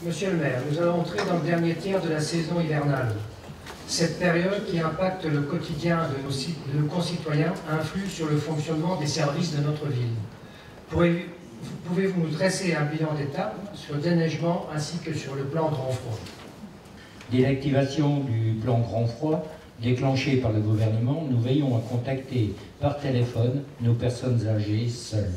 Monsieur le maire, nous allons entrer dans le dernier tiers de la saison hivernale. Cette période qui impacte le quotidien de nos concitoyens influe sur le fonctionnement des services de notre ville. Pouvez-vous nous dresser un bilan d'étape sur le déneigement ainsi que sur le plan grand froid? Dès l'activation du plan grand froid, déclenché par le gouvernement, nous veillons à contacter par téléphone nos personnes âgées seules,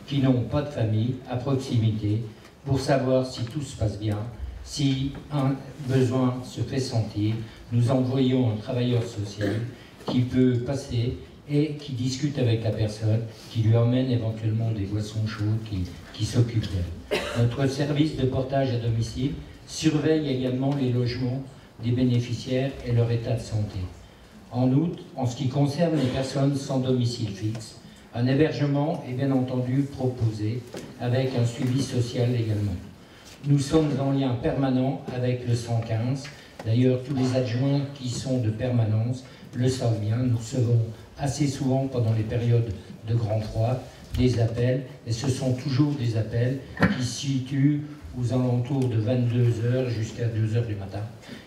qui n'ont pas de famille à proximité, pour savoir si tout se passe bien. Si un besoin se fait sentir, nous envoyons un travailleur social qui peut passer et qui discute avec la personne, qui lui emmène éventuellement des boissons chaudes, qui s'occupe d'elle. Notre service de portage à domicile surveille également les logements des bénéficiaires et leur état de santé. En outre, en ce qui concerne les personnes sans domicile fixe, un hébergement est bien entendu proposé avec un suivi social également. Nous sommes en lien permanent avec le 115. D'ailleurs, tous les adjoints qui sont de permanence le savent bien. Nous recevons assez souvent pendant les périodes de grand froid des appels, et ce sont toujours des appels qui se situent aux alentours de 22 h jusqu'à 2 h du matin.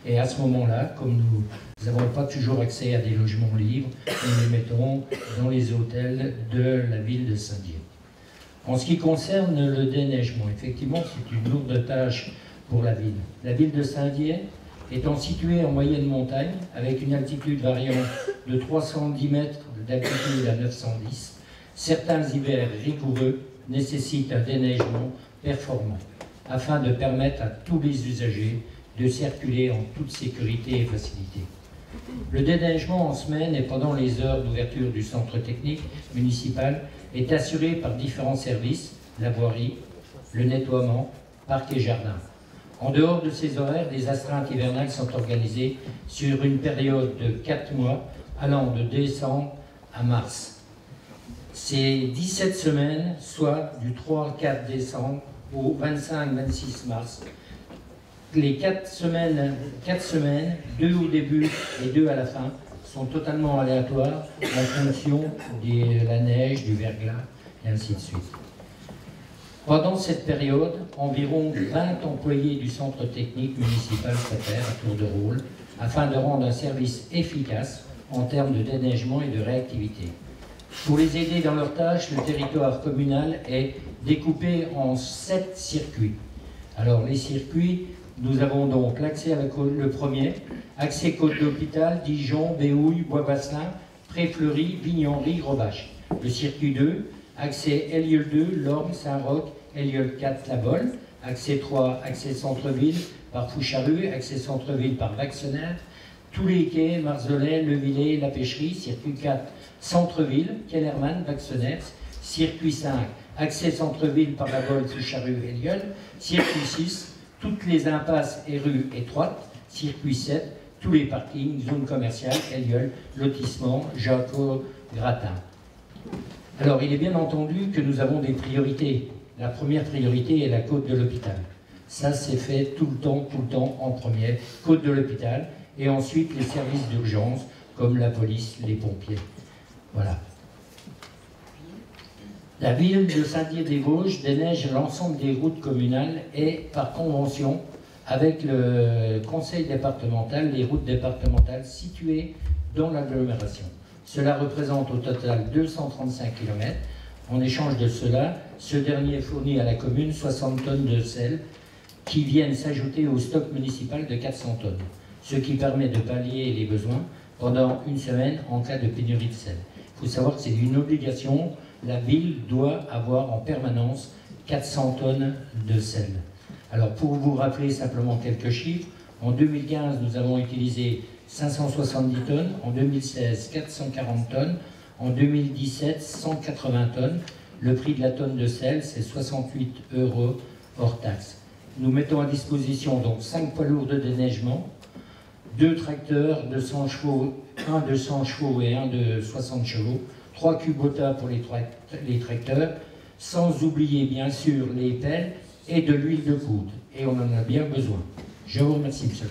Et à ce moment-là, comme nous n'avons pas toujours accès à des logements libres, nous les mettons dans les hôtels de la ville de Saint-Dié. En ce qui concerne le déneigement, effectivement, c'est une lourde tâche pour la ville. La ville de Saint-Dié étant située en moyenne montagne, avec une altitude variant de 310 mètres d'altitude à 910, certains hivers rigoureux nécessitent un déneigement performant, afin de permettre à tous les usagers de circuler en toute sécurité et facilité. Le déneigement en semaine et pendant les heures d'ouverture du centre technique municipal est assuré par différents services, la voirie, le nettoiement, parc et jardin. En dehors de ces horaires, des astreintes hivernales sont organisées sur une période de 4 mois allant de décembre à mars. C'est 17 semaines, soit du 3 au 4 décembre au 25-26 mars. Les 4 semaines, 2 au début et 2 à la fin, sont totalement aléatoires en fonction de la neige, du verglas et ainsi de suite. Pendant cette période, environ 20 employés du centre technique municipal s'affairent à tour de rôle afin de rendre un service efficace en termes de déneigement et de réactivité. Pour les aider dans leurs tâches, le territoire communal est découpé en 7 circuits. Alors les circuits, nous avons donc l'accès à le premier, accès Côte d'Hôpital, Dijon, Béhouille, Bois-Basselin, Pré-Fleury, Vignanry, Robache. Le circuit 2, accès Elliol 2, Lorme, Saint-Roch, Elliol 4, La Bolle. Accès 3, accès centre-ville par Foucharus, accès centre-ville par Vaxener, tous les quais, Marzelet, Levillet, La Pêcherie. Circuit 4, centre-ville, Kellermann, Vaxener. Circuit 5, accès centre-ville par La Bolle, Foucharus, Elliol. Circuit 6, toutes les impasses et rues étroites. Circuit 7, tous les parkings, zones commerciales, Elliol, lotissement, Jaco, Gratin. Alors, il est bien entendu que nous avons des priorités. La première priorité est la côte de l'hôpital. Ça, c'est fait tout le temps en premier, côte de l'hôpital. Et ensuite, les services d'urgence, comme la police, les pompiers. Voilà. La ville de Saint-Dié-des-Vosges déneige l'ensemble des routes communales et, par convention, avec le conseil départemental, les routes départementales situées dans l'agglomération. Cela représente au total 235 km. En échange de cela, ce dernier fournit à la commune 60 tonnes de sel qui viennent s'ajouter au stock municipal de 400 tonnes, ce qui permet de pallier les besoins pendant une semaine en cas de pénurie de sel. Il faut savoir que c'est une obligation. La ville doit avoir en permanence 400 tonnes de sel. Alors pour vous rappeler simplement quelques chiffres, en 2015 nous avons utilisé 570 tonnes, en 2016 440 tonnes, en 2017 180 tonnes. Le prix de la tonne de sel c'est 68 € hors taxe. Nous mettons à disposition donc 5 poids lourds de déneigement, 2 tracteurs de 100 chevaux, un de 100 chevaux et un de 60 chevaux, 3 Kubota pour les tracteurs, sans oublier bien sûr les pelles et de l'huile de coudre. Et on en a bien besoin. Je vous remercie, monsieur.